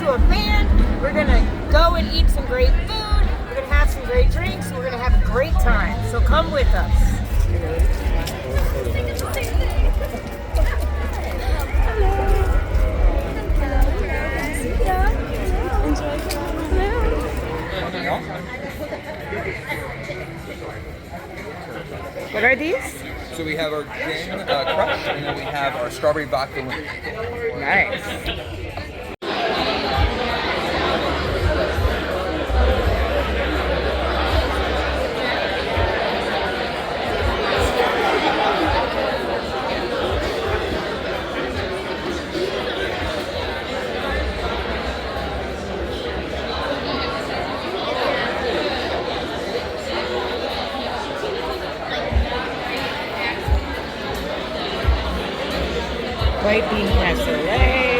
to a band. We're gonna go and eat some great food. We're gonna have some great drinks. We're gonna have a great time. So come with us. What are these? So we have our gin crush, and then we have our strawberry vodka lemon. Nice. White bean cassoulet.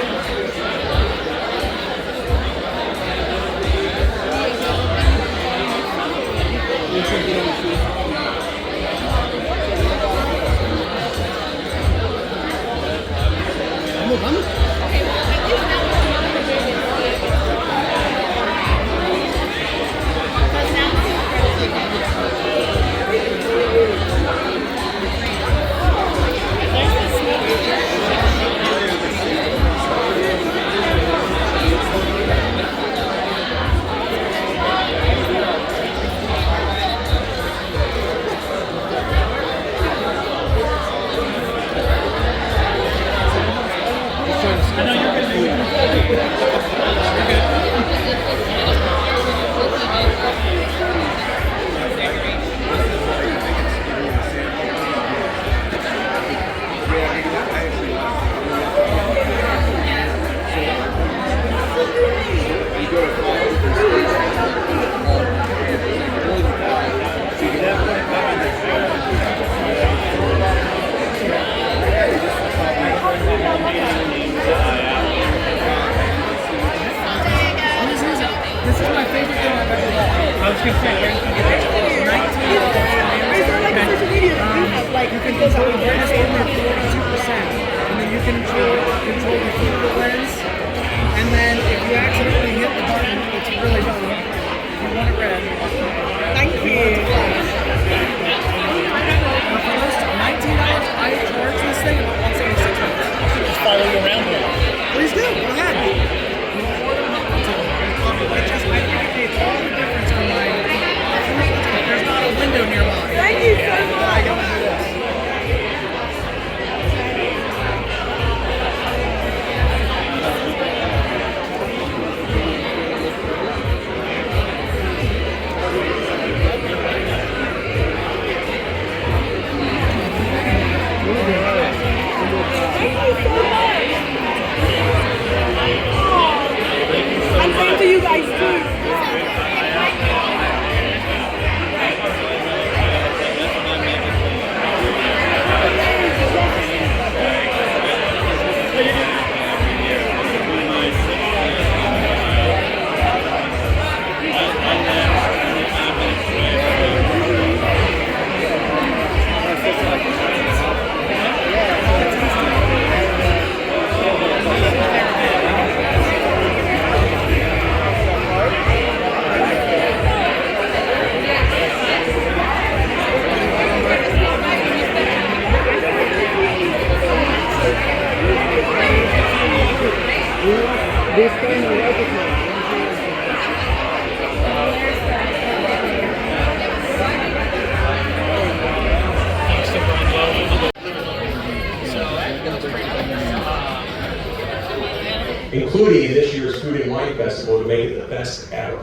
Including this year's Food and Wine Festival to make it the best ever.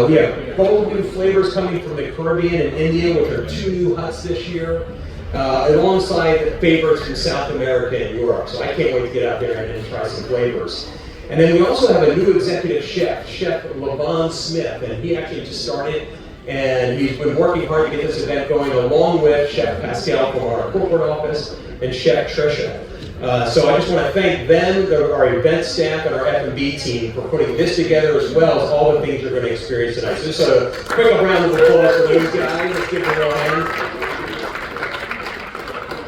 We have bold new flavors coming from the Caribbean and India, which are 2 new huts this year, alongside favorites from South America and Europe. So I can't wait to get out there and try some flavors. And then we also have a new executive chef, Chef LaVon Smith, and he actually just started, and he's been working hard to get this event going, along with Chef Pascal from our corporate office and Chef Trisha. So I just want to thank them, our event staff, and our F&B team for putting this together, as well as all the things you're going to experience tonight. So just a quick round of applause for those guys. Let's give them a hand.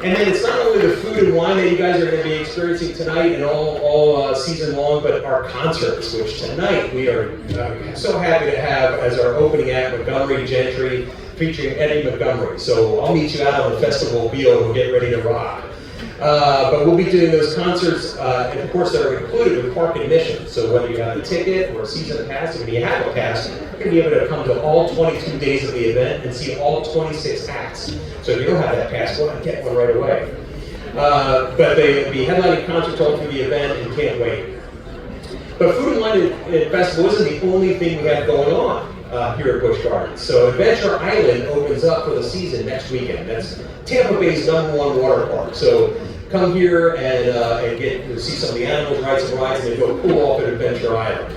And then it's not only the food and wine that you guys are going to be experiencing tonight and all season long, but our concerts, which tonight we are so happy to have as our opening act, Montgomery Gentry, featuring Eddie Montgomery. So I'll meet you out on the festival wheel and we'll get ready to rock. But we'll be doing those concerts, and of course they're included with park admission. So whether you have a ticket or a season pass, if you have a pass, you're going to be able to come to all 22 days of the event and see all 26 acts. So if you don't have that pass, go ahead and get one right away. But they'll be headlining concerts all through the event and can't wait. But Food and Wine Festival isn't the only thing we have going on here at Busch Gardens. So Adventure Island opens up for the season next weekend. That's Tampa Bay's #1 water park. So come here and get to see some of the animals, ride some rides, and then go cool off at Adventure Island.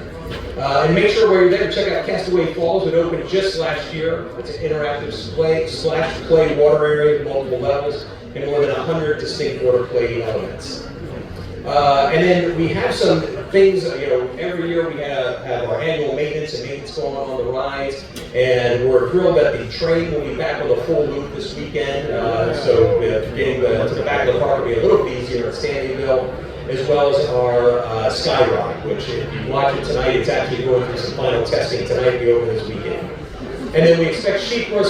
And make sure while you're there, check out Castaway Falls. It opened just last year. It's an interactive splash play water area with multiple levels and more than 100 distinct water play elements. And then we have some things, every year we have our annual maintenance going on the rides, and we're thrilled that the train will be back on the full loop this weekend. So getting to the back of the park will be a little easier at Standingville, as well as our Sky Ride, which if you watch it tonight, it's actually going through some final testing tonight. We open this weekend. And then we expect Chickpea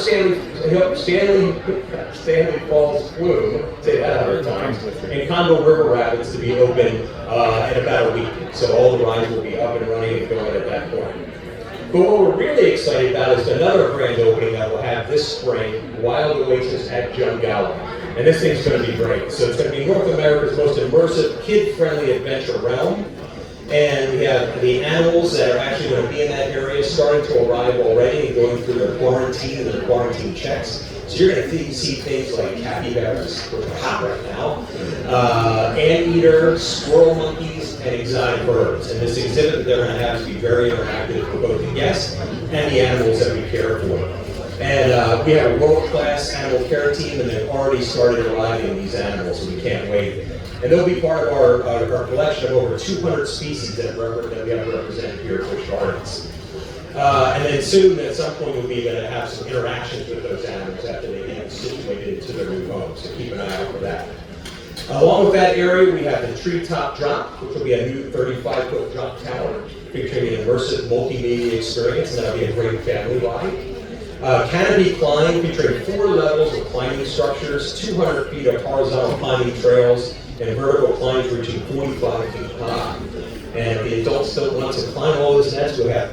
Stanley Falls Flume, say that 100 times, and Congo River Rapids to be open in about a week. So all the rides will be up and running and going at that point. But what we're really excited about is another grand opening that we'll have this spring, Wild Oasis at Jungallo. And this thing's going to be great. So it's going to be North America's most immersive, kid-friendly adventure realm. And we have the animals that are actually going to be in that area starting to arrive already and going through their quarantine and their quarantine checks. So you're going to see things like capybaras, which are hot right now, anteater, squirrel monkeys, and exotic birds. And this exhibit that they're going to have to be very interactive for both the guests and the animals that we care for. And we have a world-class animal care team, and they've already started arriving these animals, so we can't wait. And they'll be part of our collection of over 200 species that we have represented here at Busch Gardens. And then soon, at some point, we'll be going to have some interactions with those animals after they get situated into their new homes, so keep an eye out for that. Along with that area, we have the Treetop Drop, which will be a new 35-foot drop tower, featuring an immersive multimedia experience, and that'll be a great family ride. Canopy Climb, featuring 4 levels of climbing structures, 200 feet of horizontal climbing trails, and vertical climbs reaching 45 feet high. And if the adults don't want to climb all this nest, we'll have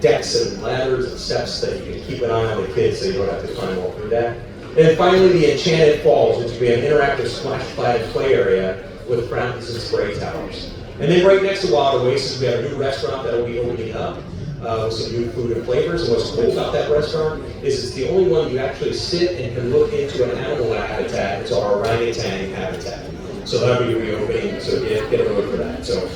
decks and ladders and steps that you can keep an eye on the kids so you don't have to climb all through that. And then finally, the Enchanted Falls, which will be an interactive splash pad play area with fountains and spray towers. And then right next to Wild Oasis, we have a new restaurant that will be opening up with some new food and flavors. And what's cool about that restaurant is it's the only one you actually sit and can look into an animal habitat. It's our orangutan habitat. So that'll be reopening, so get a look for that. So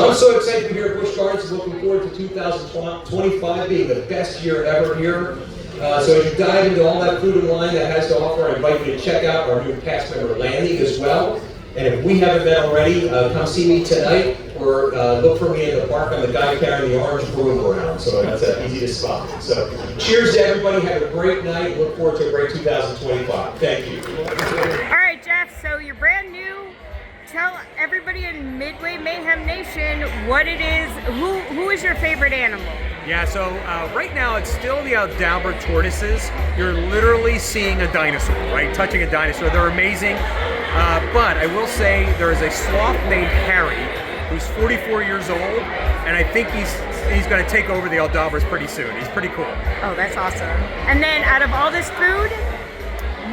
I'm so excited to be here at Busch Gardens, looking forward to 2025 being the best year ever here. So as you dive into all that food and wine that has to offer, I invite you to check out our new cast member landing as well. And if we haven't met already, come see me tonight, or look for me in the park. I'm the guy carrying the orange broom around, so that's easy to spot. So cheers to everybody, have a great night, look forward to a great 2025. Thank you. All right, Jeff, so you're brand new. Tell everybody in Midway Mayhem Nation what it is. Who is your favorite animal? Yeah, so right now it's still the Aldabra tortoises. You're literally seeing a dinosaur, right? Touching a dinosaur. They're amazing. But I will say there is a sloth named Harry who's 44 years old, and I think he's going to take over the Aldabras pretty soon. He's pretty cool. Oh, that's awesome. And then out of all this food,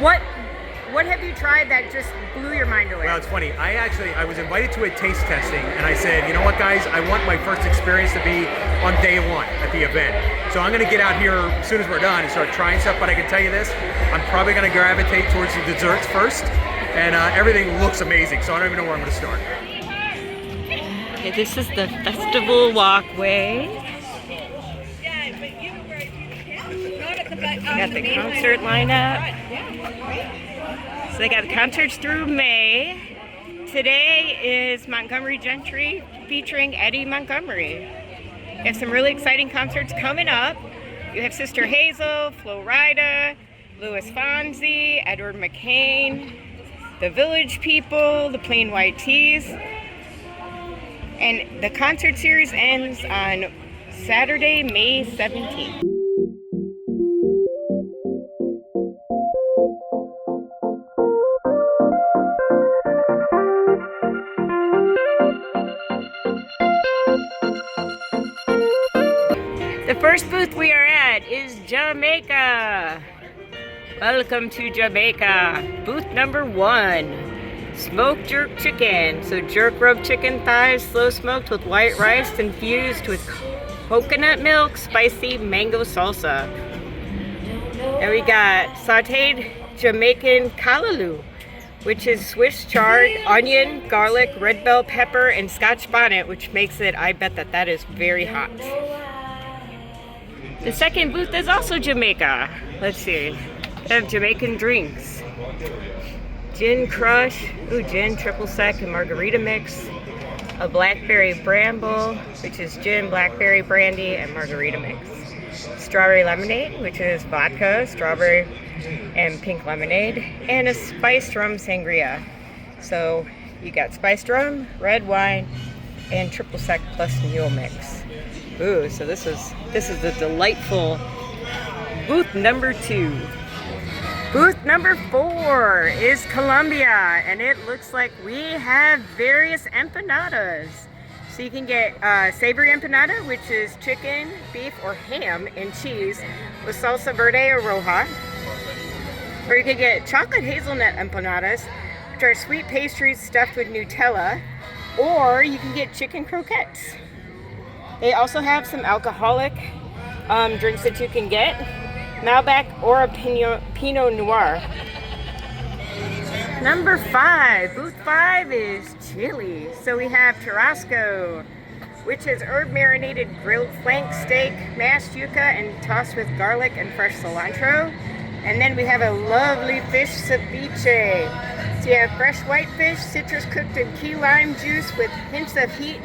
what have you tried that just blew your mind away? Well, it's funny. I was invited to a taste testing, and I said, you know what, guys? I want my first experience to be on day 1 at the event. So I'm going to get out here as soon as we're done and start trying stuff. But I can tell you this, I'm probably going to gravitate towards the desserts first, and everything looks amazing. So I don't even know where I'm going to start. Okay, this is the festival walkway. Got the concert lineup. So they got concerts through May. Today is Montgomery Gentry featuring Eddie Montgomery. You have some really exciting concerts coming up. You have Sister Hazel, Flo Rida, Louis Fonzi, Edward McCain. the Village People, the Plain White Teas. And the concert series ends on Saturday, May 17th. The first booth we are at is Jamaica. Welcome to Jamaica. Booth number 1. Smoked jerk chicken. So jerk rub chicken thighs, slow smoked with white rice infused with coconut milk, spicy mango salsa. And we got sauteed Jamaican callaloo, which is Swiss chard, onion, garlic, red bell pepper, and Scotch bonnet, which makes it, I bet that is very hot. The second booth is also Jamaica. Let's see. They have Jamaican drinks. Gin crush, gin, triple sec, and margarita mix. A blackberry bramble, which is gin, blackberry brandy, and margarita mix. Strawberry lemonade, which is vodka, strawberry, and pink lemonade. And a spiced rum sangria. So you got spiced rum, red wine, and triple sec plus mule mix. Ooh, so this is the delightful booth number 2. Booth number 4 is Colombia, and it looks like we have various empanadas. So you can get savory empanada, which is chicken, beef, or ham and cheese with salsa verde or roja. Or you can get chocolate hazelnut empanadas, which are sweet pastries stuffed with Nutella. Or you can get chicken croquettes. They also have some alcoholic drinks that you can get. Malbec or a Pinot Noir. Number 5, booth 5 is chili. So we have Tarasco, which is herb marinated grilled flank steak, mashed yuca, and tossed with garlic and fresh cilantro. And then we have a lovely fish ceviche. So you have fresh whitefish, citrus cooked in key lime juice with hints of heat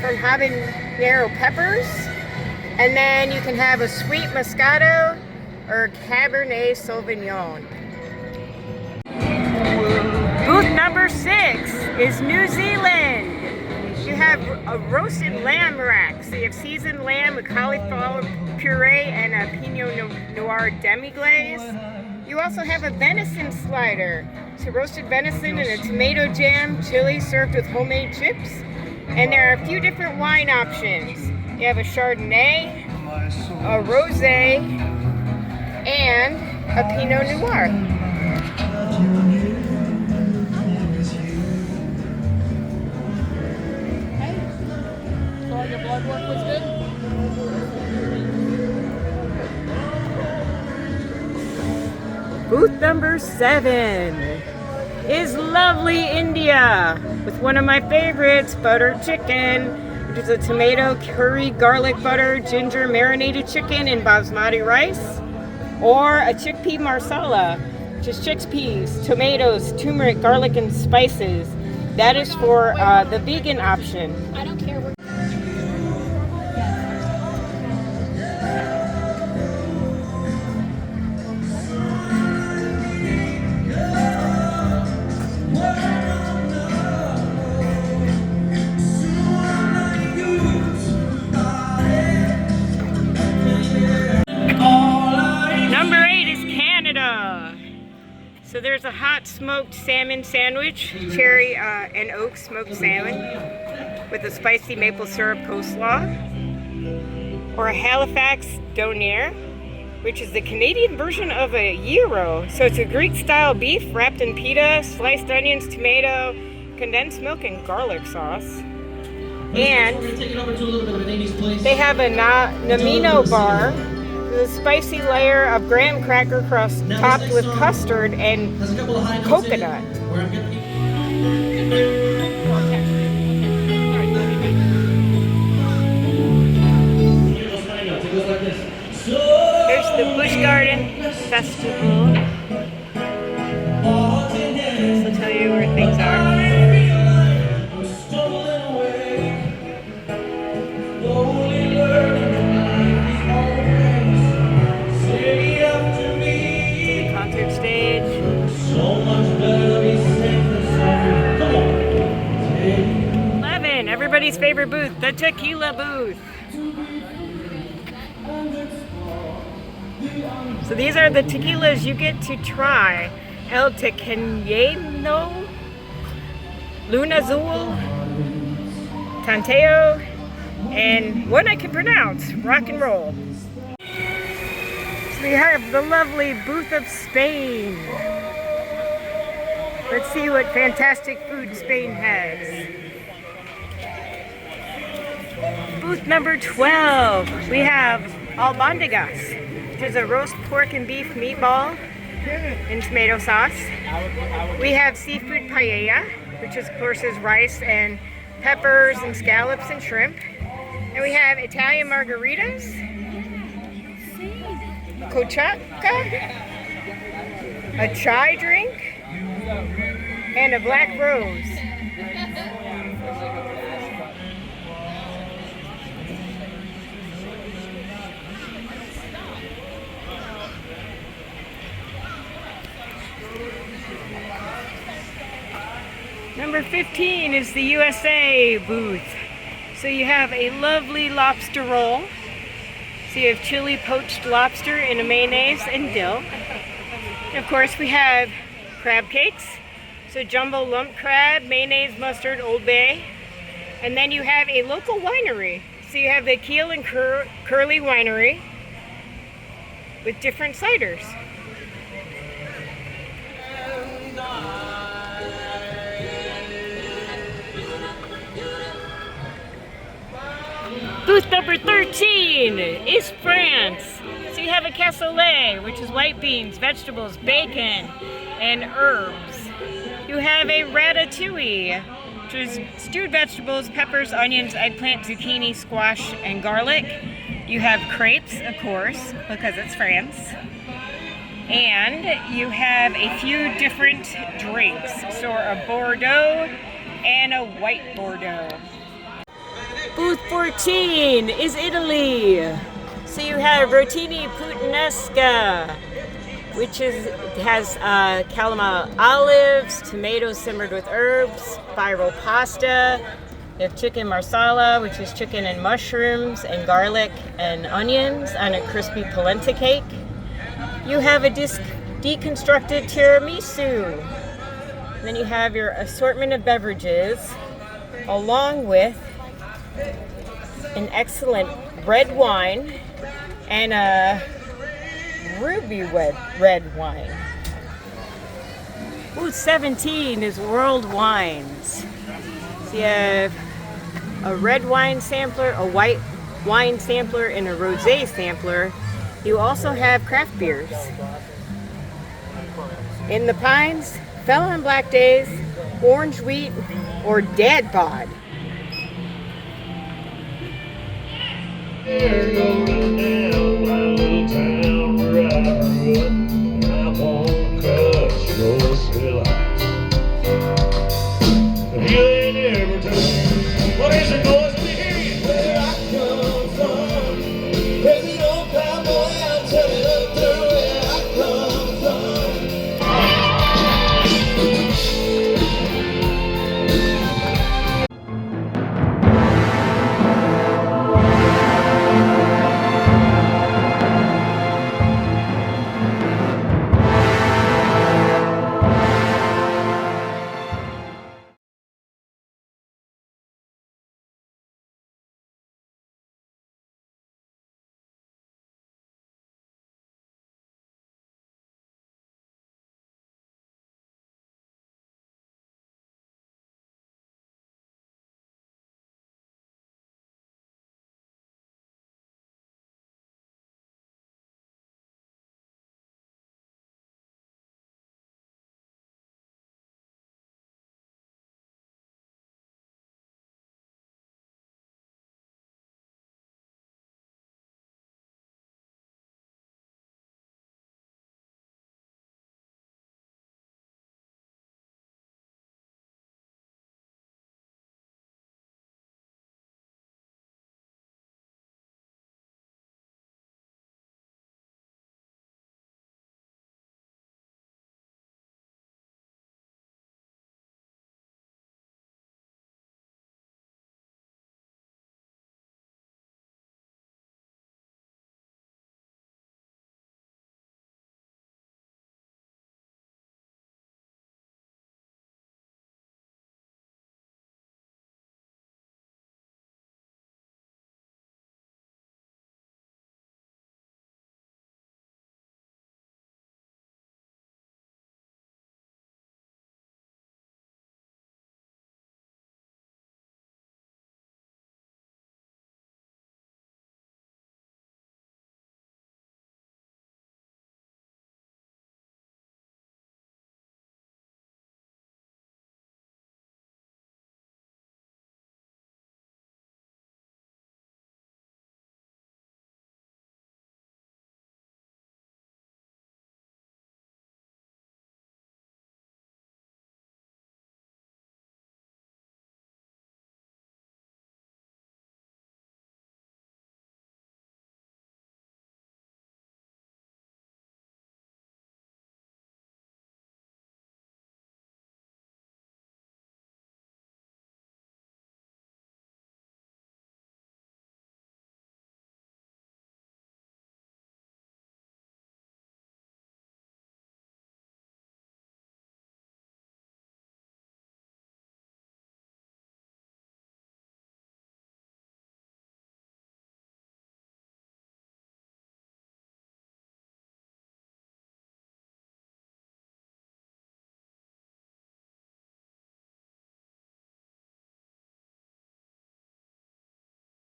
from habanero peppers. And then you can have a sweet Moscato or Cabernet Sauvignon. Booth number 6 is New Zealand. You have a roasted lamb rack. So you have seasoned lamb with cauliflower puree and a Pinot Noir demi-glaze. You also have a venison slider. So roasted venison and a tomato jam chili served with homemade chips. And there are a few different wine options. You have a Chardonnay, a Rosé, and a Pinot Noir. Your blood work was good? Booth number 7 is lovely India with one of my favorites, butter chicken, which is a tomato, curry, garlic butter, ginger marinated chicken and basmati rice, or a chickpea masala, which is chickpeas, tomatoes, turmeric, garlic, and spices. That is for the vegan option. I don't care. Number 8 is Canada. So there's a hot smoked salmon sandwich, cherry and oak smoked salmon with a spicy maple syrup coleslaw. Or a Halifax Donair, which is the Canadian version of a gyro. So it's a Greek-style beef wrapped in pita, sliced onions, tomato, condensed milk, and garlic sauce. And they have a Nanaimo Bar, with a spicy layer of graham cracker crust topped with custard and coconut. Here's the Busch Garden Festival. This will tell you where things are. Concert stage. favorite booth, the tequila booth. So these are the tequilas you get to try. El Tequeño, Luna Azul, Tanteo, and one I can pronounce, Rock and Roll. So we have the lovely booth of Spain. Let's see what fantastic food Spain has. Booth number 12, we have albondigas, which is a roast pork and beef meatball in tomato sauce. We have seafood paella, which of course is rice and peppers and scallops and shrimp. And we have Italian margaritas, cochaca, a chai drink, and a black rose. Number 15 is the USA booth. So you have a lovely lobster roll. So you have chili poached lobster in a mayonnaise and dill. And of course we have crab cakes. So jumbo lump crab, mayonnaise, mustard, Old Bay. And then you have a local winery. So you have the Keel and Curly Winery with different ciders. Booth number 13 is France. So you have a cassoulet, which is white beans, vegetables, bacon, and herbs. You have a ratatouille, which is stewed vegetables, peppers, onions, eggplant, zucchini, squash, and garlic. You have crepes, of course, because it's France. And you have a few different drinks. So a Bordeaux and a white Bordeaux. Booth 14 is Italy. So you have rotini puttanesca, which has calama olives, tomatoes simmered with herbs, spiral pasta. You have chicken marsala, which is chicken and mushrooms and garlic and onions on a crispy polenta cake. You have a deconstructed tiramisu. And then you have your assortment of beverages, along with an excellent red wine and a ruby red wine. Booth 17 is World Wines. So you have a red wine sampler, a white wine sampler, and a rosé sampler. You also have craft beers. In the Pines, Fella on Black Days, Orange Wheat, or Dad Bod.